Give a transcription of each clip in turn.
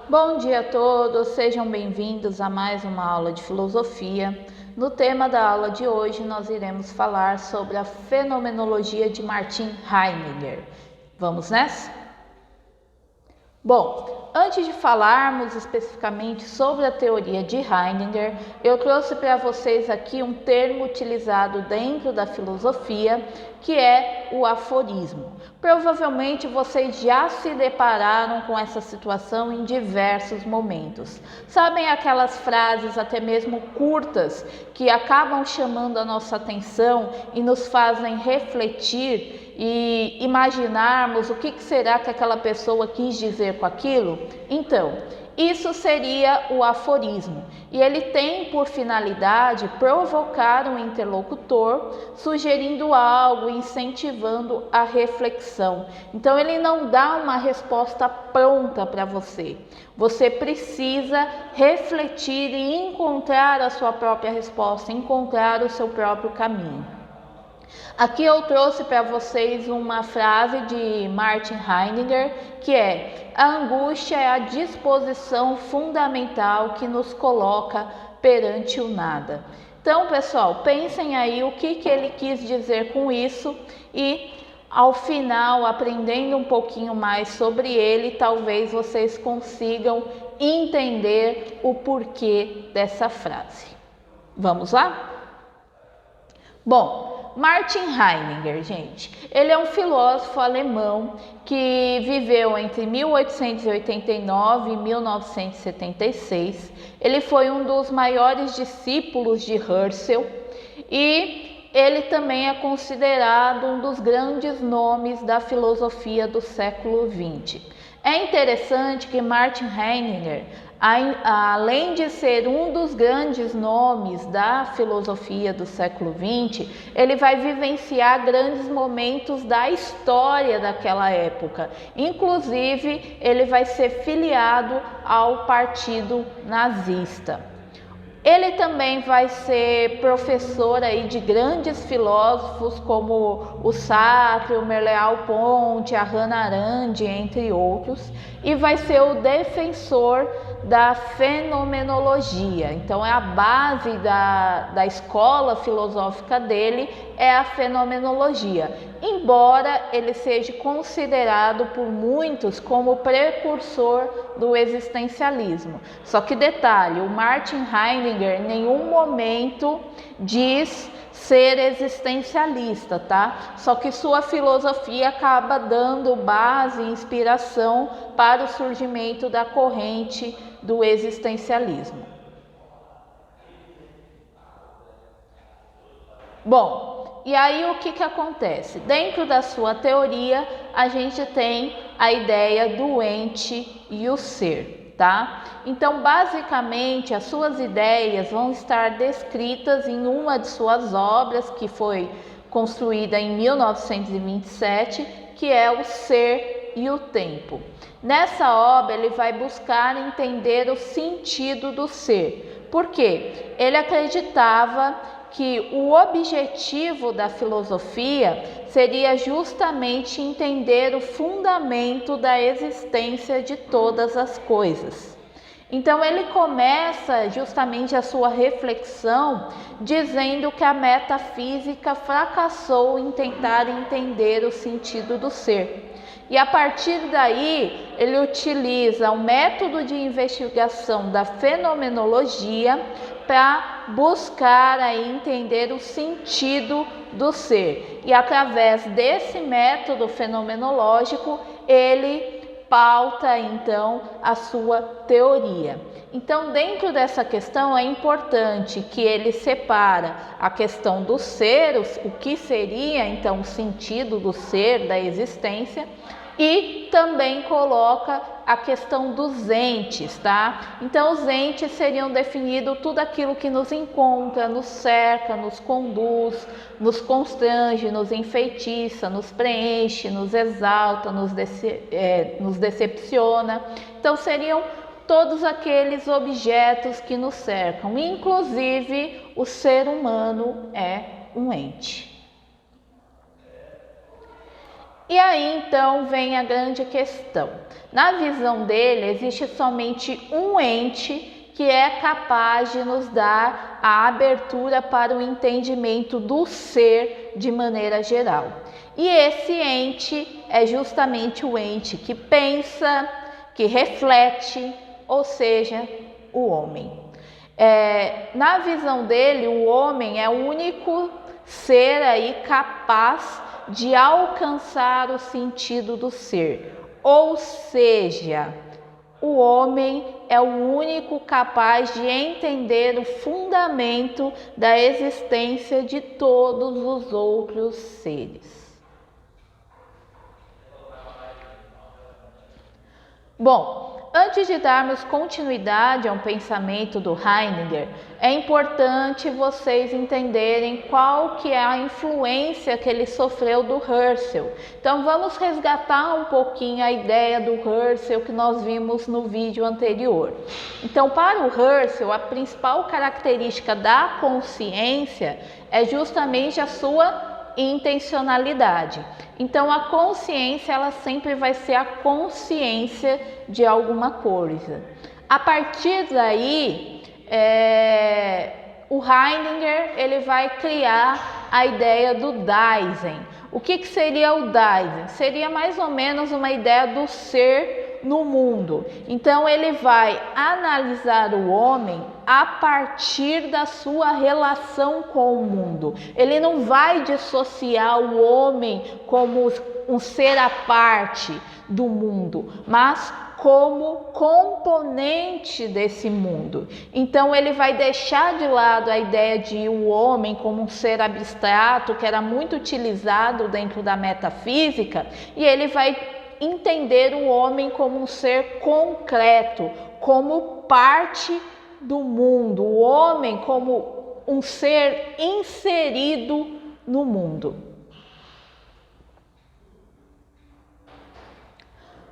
Bom dia a todos, sejam bem-vindos a mais uma aula de filosofia. No tema da aula de hoje, nós iremos falar sobre a fenomenologia de Martin Heidegger. Vamos nessa? Bom, antes de falarmos especificamente sobre a teoria de Heidegger, eu trouxe para vocês aqui um termo utilizado dentro da filosofia, que é o aforismo. Provavelmente vocês já se depararam com essa situação em diversos momentos. Sabem aquelas frases até mesmo curtas que acabam chamando a nossa atenção e nos fazem refletir e imaginarmos o que será que aquela pessoa quis dizer com aquilo? Então, isso seria o aforismo, e ele tem por finalidade provocar um interlocutor, sugerindo algo, incentivando a reflexão. Então ele não dá uma resposta pronta para você. Você precisa refletir e encontrar a sua própria resposta, encontrar o seu próprio caminho. Aqui eu trouxe para vocês uma frase de Martin Heidegger, que é: a angústia é a disposição fundamental que nos coloca perante o nada. Então, pessoal, pensem aí o que ele quis dizer com isso e, ao final, aprendendo um pouquinho mais sobre ele, talvez vocês consigam entender o porquê dessa frase. Vamos lá? Bom, Martin Heidegger, gente, ele é um filósofo alemão que viveu entre 1889 e 1976. Ele foi um dos maiores discípulos de Husserl e ele também é considerado um dos grandes nomes da filosofia do século XX. É interessante que Martin Heidegger, além de ser um dos grandes nomes da filosofia do século XX, ele vai vivenciar grandes momentos da história daquela época. Inclusive, ele vai ser filiado ao Partido Nazista. Ele também vai ser professor aí de grandes filósofos como o Sartre, o Merleau-Ponty, a Hannah Arendt, entre outros, e vai ser o defensor da fenomenologia. Então, é a base da escola filosófica dele, é a fenomenologia, embora ele seja considerado por muitos como precursor do existencialismo. Só que detalhe, o Martin Heidegger em nenhum momento diz ser existencialista, tá? Só que sua filosofia acaba dando base e inspiração para o surgimento da corrente do existencialismo. Bom, e aí o que acontece? Dentro da sua teoria, a gente tem a ideia do ente e o ser, tá? Então, basicamente, as suas ideias vão estar descritas em uma de suas obras, que foi construída em 1927, que é o Ser e o Tempo. Nessa obra, ele vai buscar entender o sentido do ser. Por quê? Ele acreditava que o objetivo da filosofia seria justamente entender o fundamento da existência de todas as coisas. Então ele começa justamente a sua reflexão dizendo que a metafísica fracassou em tentar entender o sentido do ser. E a partir daí, ele utiliza o método de investigação da fenomenologia para buscar aí entender o sentido do ser. E através desse método fenomenológico, ele pauta então a sua teoria. Então, dentro dessa questão é importante que ele separa a questão do ser, o que seria então o sentido do ser, da existência, e também coloca a questão dos entes, tá? Então, os entes seriam definidos tudo aquilo que nos encontra, nos cerca, nos conduz, nos constrange, nos enfeitiça, nos preenche, nos exalta, nos decepciona. Então, seriam todos aqueles objetos que nos cercam, inclusive o ser humano é um ente. E aí então vem a grande questão. Na visão dele, existe somente um ente que é capaz de nos dar a abertura para o entendimento do ser de maneira geral. E esse ente é justamente o ente que pensa, que reflete, ou seja, o homem. Na visão dele, o homem é o único ser aí capaz de alcançar o sentido do ser. Ou seja, o homem é o único capaz de entender o fundamento da existência de todos os outros seres. Bom, antes de darmos continuidade a um pensamento do Heidegger, é importante vocês entenderem qual que é a influência que ele sofreu do Husserl. Então vamos resgatar um pouquinho a ideia do Husserl que nós vimos no vídeo anterior. Então, para o Husserl, a principal característica da consciência é justamente a sua intencionalidade. Então a consciência, ela sempre vai ser a consciência de alguma coisa. A partir daí, o Heidegger ele vai criar a ideia do Dasein. O que seria o Dasein? Seria mais ou menos uma ideia do ser no mundo. Então ele vai analisar o homem a partir da sua relação com o mundo. Ele não vai dissociar o homem como um ser à parte do mundo, mas como componente desse mundo. Então ele vai deixar de lado a ideia de o homem como um ser abstrato, que era muito utilizado dentro da metafísica, e ele vai entender o homem como um ser concreto, como parte do mundo, o homem como um ser inserido no mundo.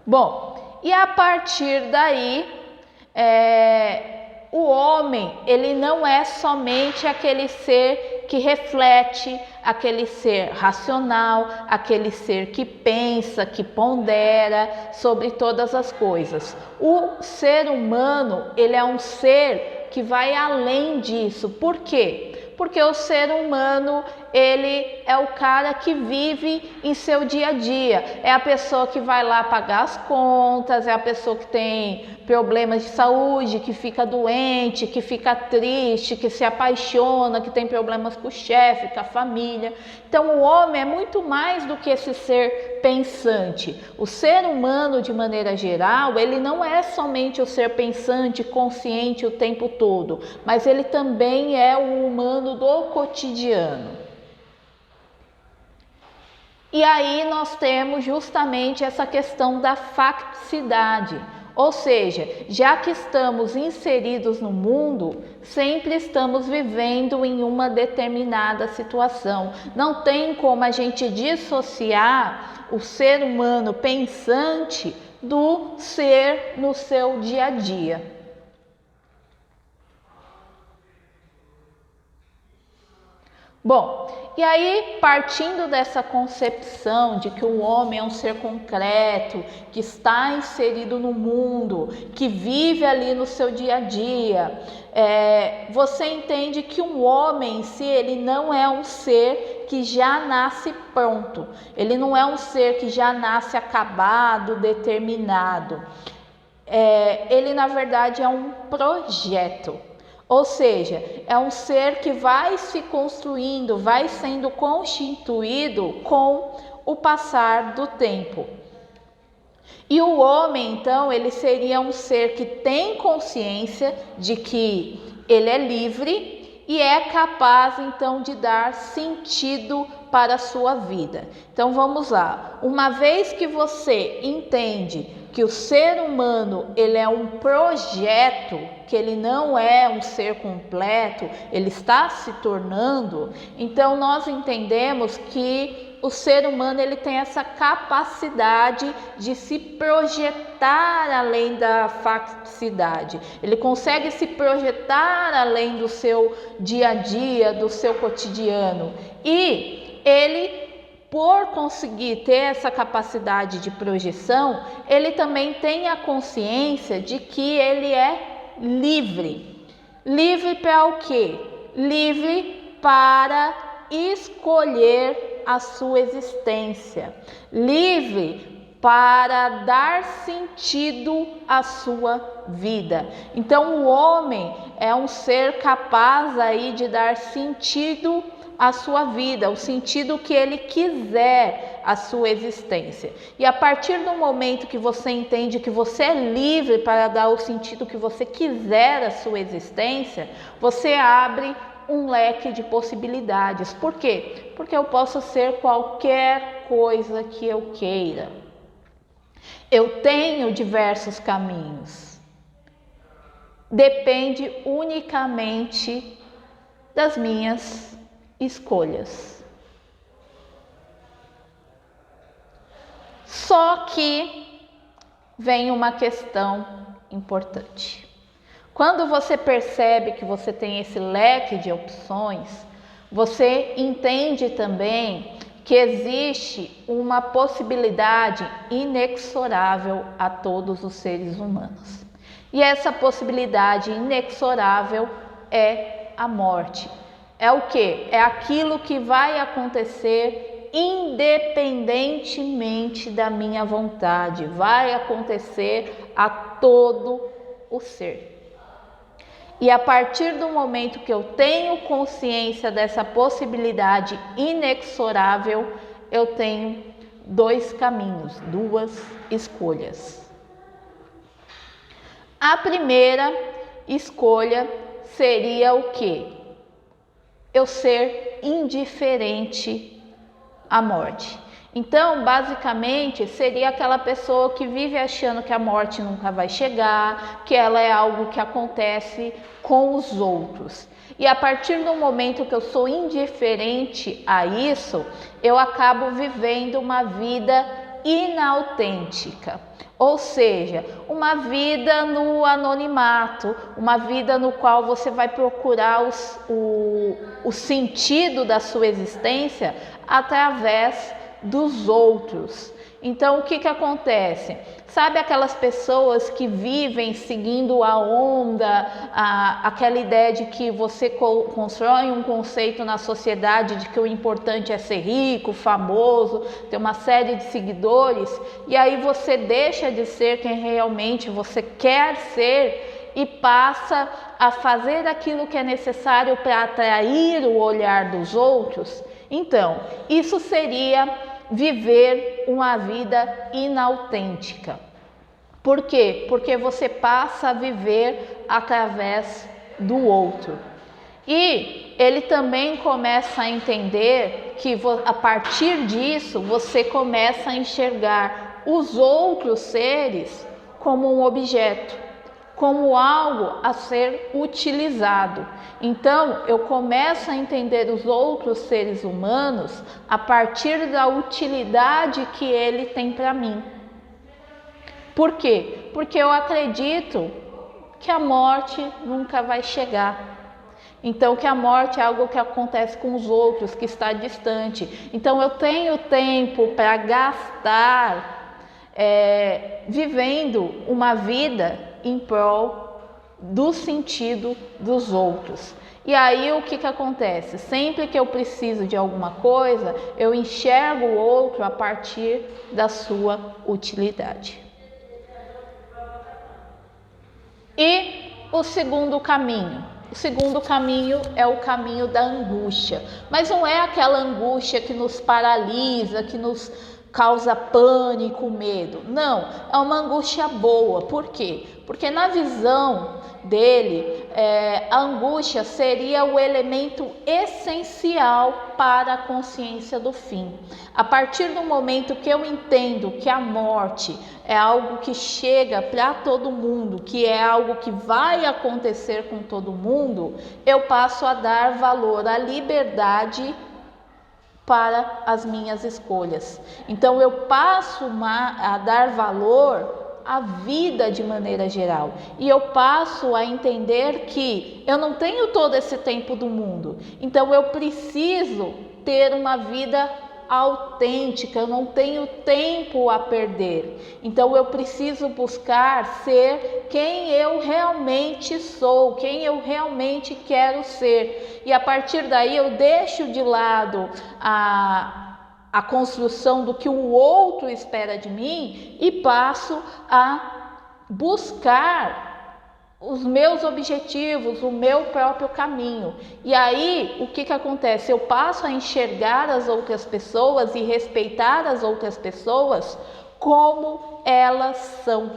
Bom, e a partir daí, o homem, ele não é somente aquele ser que reflete, aquele ser racional, aquele ser que pensa, que pondera sobre todas as coisas. O ser humano, ele é um ser que vai além disso. Por quê? Porque o ser humano, ele é o cara que vive em seu dia a dia. É a pessoa que vai lá pagar as contas, é a pessoa que tem problemas de saúde, que fica doente, que fica triste, que se apaixona, que tem problemas com o chefe, com a família. Então o homem é muito mais do que esse ser pensante. O ser humano, de maneira geral, ele não é somente o ser pensante, consciente o tempo todo, mas ele também é o humano do cotidiano. E aí nós temos justamente essa questão da facticidade, ou seja, já que estamos inseridos no mundo, sempre estamos vivendo em uma determinada situação. Não tem como a gente dissociar o ser humano pensante do ser no seu dia a dia. Bom, e aí partindo dessa concepção de que o homem é um ser concreto, que está inserido no mundo, que vive ali no seu dia a dia, você entende que um homem em si, ele não é um ser que já nasce pronto, ele não é um ser que já nasce acabado, determinado, ele na verdade é um projeto. Ou seja, é um ser que vai se construindo, vai sendo constituído com o passar do tempo. E o homem, então, ele seria um ser que tem consciência de que ele é livre e é capaz, então, de dar sentido para a sua vida. Então, vamos lá. Uma vez que você entende que o ser humano, ele é um projeto, que ele não é um ser completo, ele está se tornando, então nós entendemos que o ser humano, ele tem essa capacidade de se projetar além da facticidade. Ele consegue se projetar além do seu dia a dia, do seu cotidiano. E ele por conseguir ter essa capacidade de projeção, ele também tem a consciência de que ele é livre. Livre para o quê? Livre para escolher a sua existência. Livre para dar sentido à sua vida. Então o homem é um ser capaz aí de dar sentido à sua vida, o sentido que ele quiser à sua existência. E a partir do momento que você entende que você é livre para dar o sentido que você quiser à sua existência, você abre um leque de possibilidades. Por quê? Porque eu posso ser qualquer coisa que eu queira. Eu tenho diversos caminhos. Depende unicamente das minhas escolhas. Só que vem uma questão importante. Quando você percebe que você tem esse leque de opções, você entende também que existe uma possibilidade inexorável a todos os seres humanos. E essa possibilidade inexorável é a morte. É o quê? É aquilo que vai acontecer independentemente da minha vontade, vai acontecer a todo o ser. E a partir do momento que eu tenho consciência dessa possibilidade inexorável, eu tenho dois caminhos, duas escolhas. A primeira escolha seria o quê? Eu ser indiferente à morte. Então, basicamente, seria aquela pessoa que vive achando que a morte nunca vai chegar, que ela é algo que acontece com os outros. E a partir do momento que eu sou indiferente a isso, eu acabo vivendo uma vida inautêntica. Ou seja, uma vida no anonimato, uma vida no qual você vai procurar o sentido da sua existência através dos outros. Então, o que acontece? Sabe aquelas pessoas que vivem seguindo a onda, aquela ideia de que você constrói um conceito na sociedade de que o importante é ser rico, famoso, ter uma série de seguidores, e aí você deixa de ser quem realmente você quer ser e passa a fazer aquilo que é necessário para atrair o olhar dos outros? Então, isso seria viver uma vida inautêntica. Por quê? Porque você passa a viver através do outro. E ele também começa a entender que a partir disso você começa a enxergar os outros seres como um objeto, como algo a ser utilizado. Então, eu começo a entender os outros seres humanos a partir da utilidade que ele tem para mim. Por quê? Porque eu acredito que a morte nunca vai chegar. Então, que a morte é algo que acontece com os outros, que está distante. Então, eu tenho tempo para gastar vivendo uma vida em prol do sentido dos outros. E aí o que acontece? Sempre que eu preciso de alguma coisa, eu enxergo o outro a partir da sua utilidade. E o segundo caminho? O segundo caminho é o caminho da angústia. Mas não é aquela angústia que nos paralisa, que nos causa pânico, medo. Não, é uma angústia boa. Por quê? Porque na visão dele, a angústia seria o elemento essencial para a consciência do fim. A partir do momento que eu entendo que a morte é algo que chega para todo mundo, que é algo que vai acontecer com todo mundo, eu passo a dar valor à liberdade para as minhas escolhas. Então eu passo a dar valor à vida de maneira geral. E eu passo a entender que eu não tenho todo esse tempo do mundo. Então eu preciso ter uma vida autêntica, eu não tenho tempo a perder. Então eu preciso buscar ser quem eu realmente sou, quem eu realmente quero ser. E a partir daí eu deixo de lado a construção do que o outro espera de mim e passo a buscar os meus objetivos, o meu próprio caminho. E aí, o que acontece? Eu passo a enxergar as outras pessoas e respeitar as outras pessoas como elas são.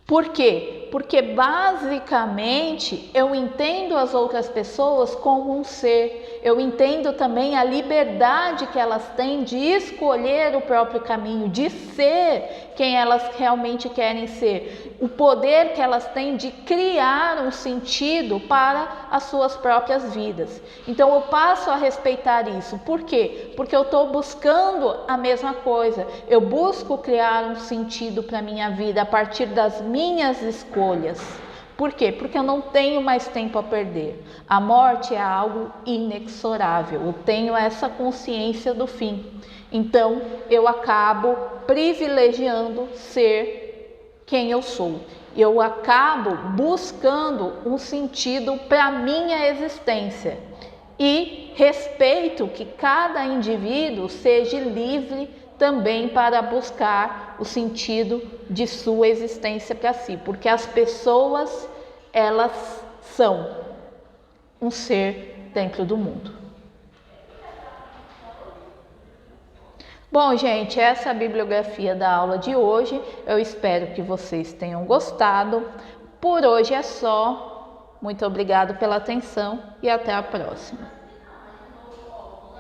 Por quê? Porque basicamente eu entendo as outras pessoas como um ser, eu entendo também a liberdade que elas têm de escolher o próprio caminho, de ser quem elas realmente querem ser, o poder que elas têm de criar um sentido para as suas próprias vidas. Então eu passo a respeitar isso. Por quê? Porque eu estou buscando a mesma coisa, eu busco criar um sentido para a minha vida a partir das minhas escolhas. Por quê? Porque eu não tenho mais tempo a perder. A morte é algo inexorável. Eu tenho essa consciência do fim. Então, eu acabo privilegiando ser quem eu sou. Eu acabo buscando um sentido para a minha existência. E respeito que cada indivíduo seja livre também para buscar o sentido de sua existência para si, porque as pessoas, elas são um ser dentro do mundo. Bom, gente, essa é a bibliografia da aula de hoje. Eu espero que vocês tenham gostado. Por hoje é só. Muito obrigado pela atenção e até a próxima.